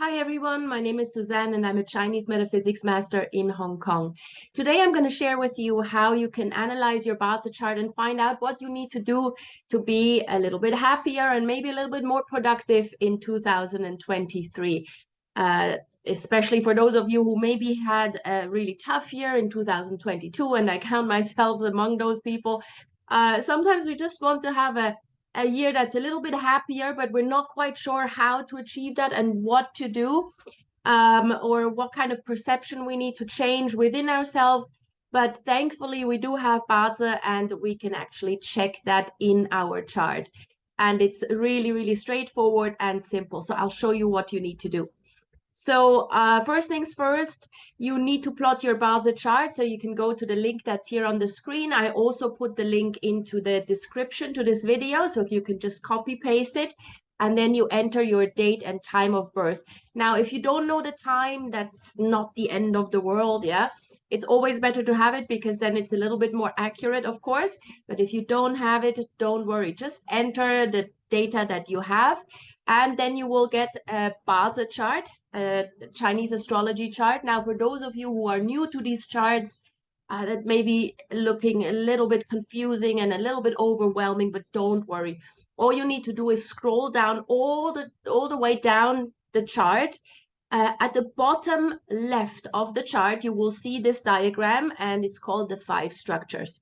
Hi everyone, my name is Suzanne and I'm a Chinese metaphysics master in Hong Kong. Today I'm going to share with you how you can analyze your Bazi chart and find out what you need to do to be a little bit happier and maybe a little bit more productive in 2023. Especially for those of you who maybe had a really tough year in 2022, and I count myself among those people. Sometimes we just want to have a year that's a little bit happier, but we're not quite sure how to achieve that and what to do, or what kind of perception we need to change within ourselves. But thankfully, we do have Bazi and we can actually check that in our chart. And it's really, really straightforward and simple. So I'll show you what you need to do. So first things first, you need to plot your Bazi chart. So you can go to the link that's here on the screen. I also put the link into the description to this video. So if you can just copy paste it, and then you enter your date and time of birth. Now, if you don't know the time, that's not the end of the world, yeah? It's always better to have it because then it's a little bit more accurate, of course. But if you don't have it, don't worry. Just enter the data that you have, and then you will get a Bazi chart, a Chinese astrology chart. Now, for those of you who are new to these charts, that may be looking a little bit confusing and a little bit overwhelming, but don't worry. All you need to do is scroll down all the way down the chart. At the bottom left of the chart, you will see this diagram, and it's called the 5 structures.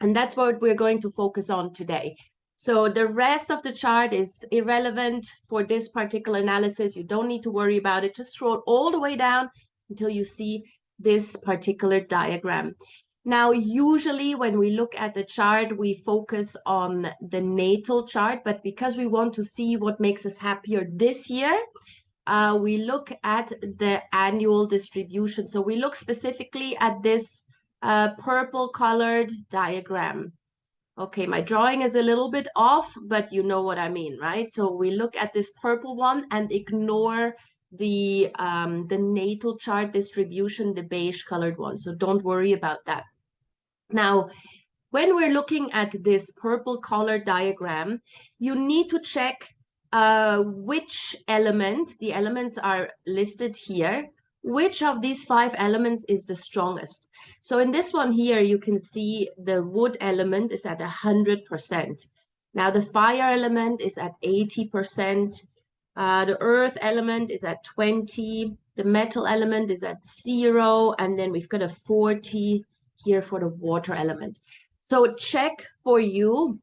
And that's what we're going to focus on today. So the rest of the chart is irrelevant for this particular analysis. You don't need to worry about it. Just scroll all the way down until you see this particular diagram. Now, usually when we look at the chart, we focus on the natal chart, but because we want to see what makes us happier this year, we look at the annual distribution. So we look specifically at this purple colored diagram. Okay, my drawing is a little bit off, but you know what I mean, right? So we look at this purple one and ignore the natal chart distribution, the beige colored one. So don't worry about that. Now, when we're looking at this purple color diagram, you need to check which element, the elements are listed here, which of these 5 elements is the strongest. So in this one here, you can see the wood element is at 100%. Now the fire element is at 80%. The earth element is at 20. The metal element is at 0. And then we've got a 40 here for the water element. So check for you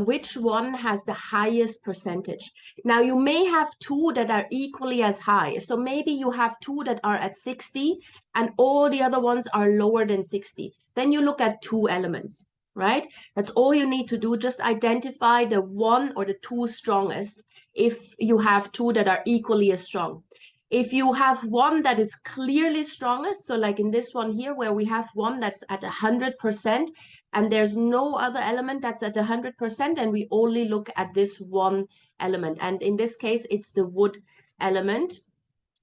which one has the highest percentage. Now, you may have 2 that are equally as high. So maybe you have 2 that are at 60 and all the other ones are lower than 60. Then you look at 2 elements, right? That's all you need to do. Just identify the 1 or the 2 strongest if you have 2 that are equally as strong. If you have one that is clearly strongest, so like in this one here, where we have one that's at 100%, and there's no other element that's at 100%, and we only look at this one element. And in this case, it's the wood element.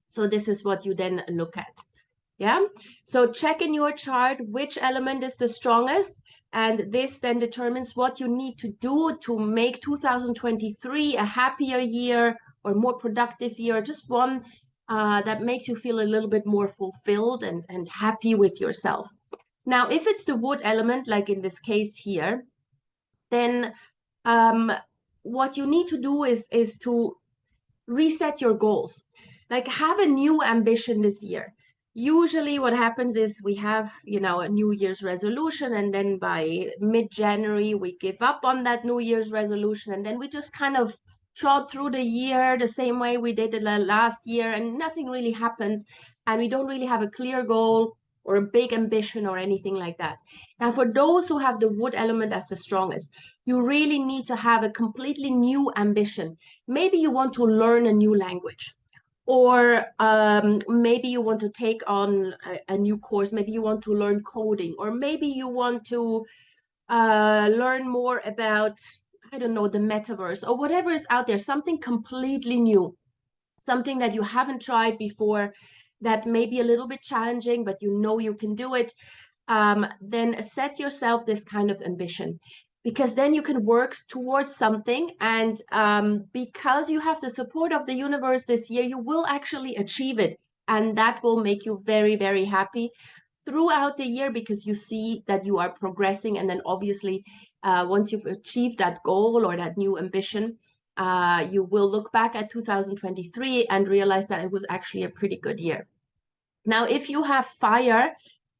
So this is what you then look at. Yeah. So check in your chart which element is the strongest. And this then determines what you need to do to make 2023 a happier year or more productive year, just one that makes you feel a little bit more fulfilled and happy with yourself. Now, if it's the wood element, like in this case here, then what you need to do is to reset your goals. Like have a new ambition this year. Usually what happens is we have, a New Year's resolution, and then by mid-January, we give up on that New Year's resolution, and then we just kind of trot through the year the same way we did it last year, and nothing really happens, and we don't really have a clear goal or a big ambition or anything like that. Now, for those who have the wood element as the strongest, you really need to have a completely new ambition. Maybe you want to learn a new language, or maybe you want to take on a new course. Maybe you want to learn coding, or maybe you want to learn more about, I don't know, the metaverse or whatever is out there, something completely new, something that you haven't tried before, that may be a little bit challenging, but you know you can do it. Then set yourself this kind of ambition. because then you can work towards something. And because you have the support of the universe this year, you will actually achieve it. And that will make you very, very happy throughout the year, because you see that you are progressing. And then obviously, once you've achieved that goal or that new ambition, you will look back at 2023 and realize that it was actually a pretty good year. Now, if you have fire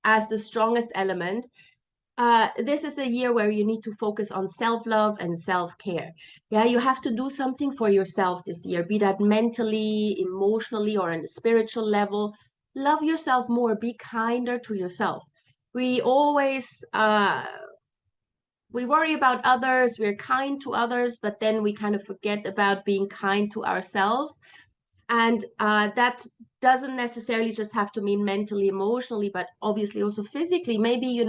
as the strongest element, this is a year where you need to focus on self-love and self-care. Yeah, you have to do something for yourself this year, be that mentally, emotionally, or on a spiritual level. Love yourself more, be kinder to yourself. We always we worry about others, we're kind to others, but then we kind of forget about being kind to ourselves. And that doesn't necessarily just have to mean mentally, emotionally, but obviously also physically. Maybe,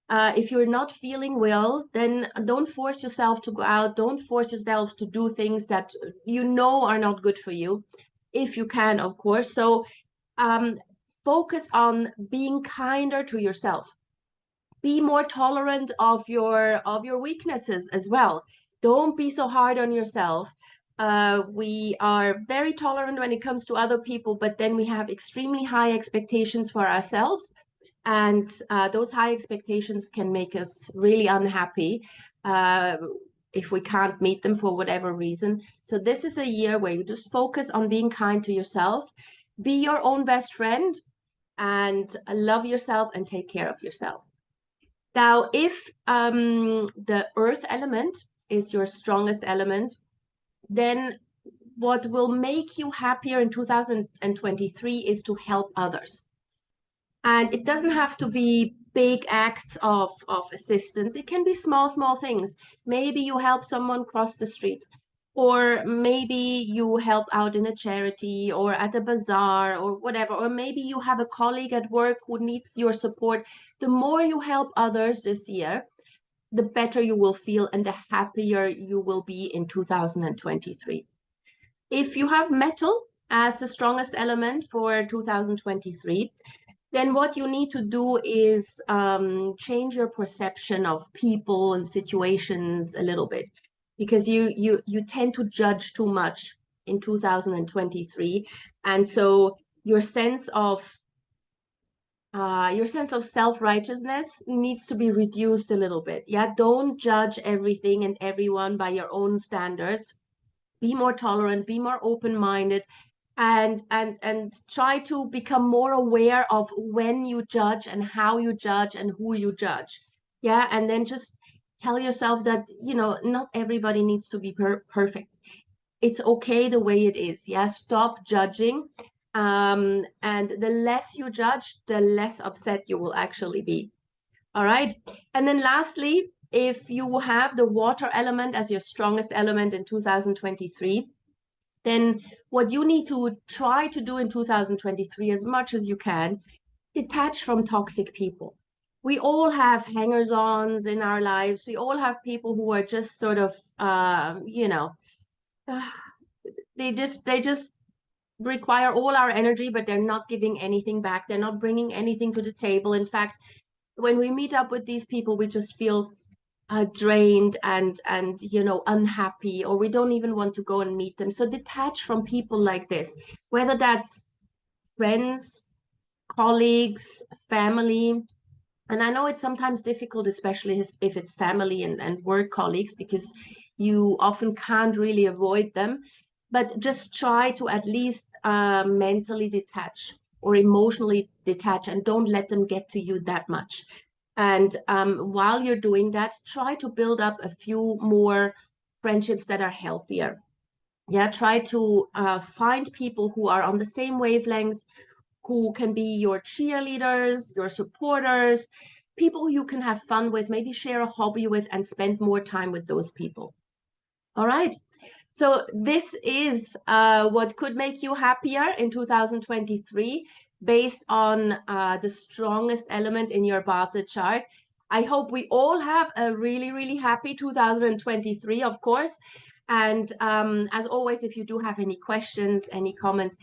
if you're not feeling well, then don't force yourself to go out. Don't force yourself to do things that you know are not good for you, if you can, of course. So focus on being kinder to yourself. Be more tolerant of your weaknesses as well. Don't be so hard on yourself. We are very tolerant when it comes to other people, but then we have extremely high expectations for ourselves. And those high expectations can make us really unhappy if we can't meet them for whatever reason. So this is a year where you just focus on being kind to yourself, be your own best friend, and love yourself and take care of yourself. Now, if the earth element is your strongest element, then what will make you happier in 2023 is to help others. And it doesn't have to be big acts of assistance. It can be small, small things. Maybe you help someone cross the street, or maybe you help out in a charity or at a bazaar or whatever, or maybe you have a colleague at work who needs your support. The more you help others this year, the better you will feel and the happier you will be in 2023. If you have metal as the strongest element for 2023, then what you need to do is change your perception of people and situations a little bit, because you tend to judge too much in 2023, and so your sense of self-righteousness needs to be reduced a little bit. Yeah, don't judge everything and everyone by your own standards. Be more tolerant, be more open-minded, and try to become more aware of when you judge and how you judge and who you judge. Yeah, and then just tell yourself that not everybody needs to be perfect. It's okay the way it is. Yeah, stop judging, and the less you judge, the less upset you will actually be. All right. And then lastly, if you have the water element as your strongest element in 2023, then what you need to try to do in 2023, as much as you can, detach from toxic people. We all have hangers-ons in our lives. We all have people who are just sort of, they just require all our energy, but they're not giving anything back. They're not bringing anything to the table. In fact, when we meet up with these people, we just feel drained and unhappy, or we don't even want to go and meet them. So detach from people like this, whether that's friends, colleagues, family. And I know it's sometimes difficult, especially if it's family and work colleagues, because you often can't really avoid them. But just try to at least mentally detach or emotionally detach, and don't let them get to you that much. And while you're doing that, try to build up a few more friendships that are healthier. Yeah, try to find people who are on the same wavelength, who can be your cheerleaders, your supporters, people who you can have fun with, maybe share a hobby with, and spend more time with those people. All right. So this is what could make you happier in 2023 based on the strongest element in your Bazi chart. I hope we all have a really, really happy 2023, of course. And as always, if you do have any questions, any comments,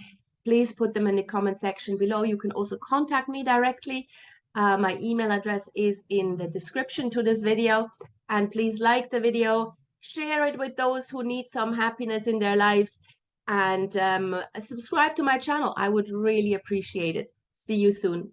please put them in the comment section below. You can also contact me directly. My email address is in the description to this video. And please like the video, share it with those who need some happiness in their lives, and subscribe to my channel. I would really appreciate it. See you soon.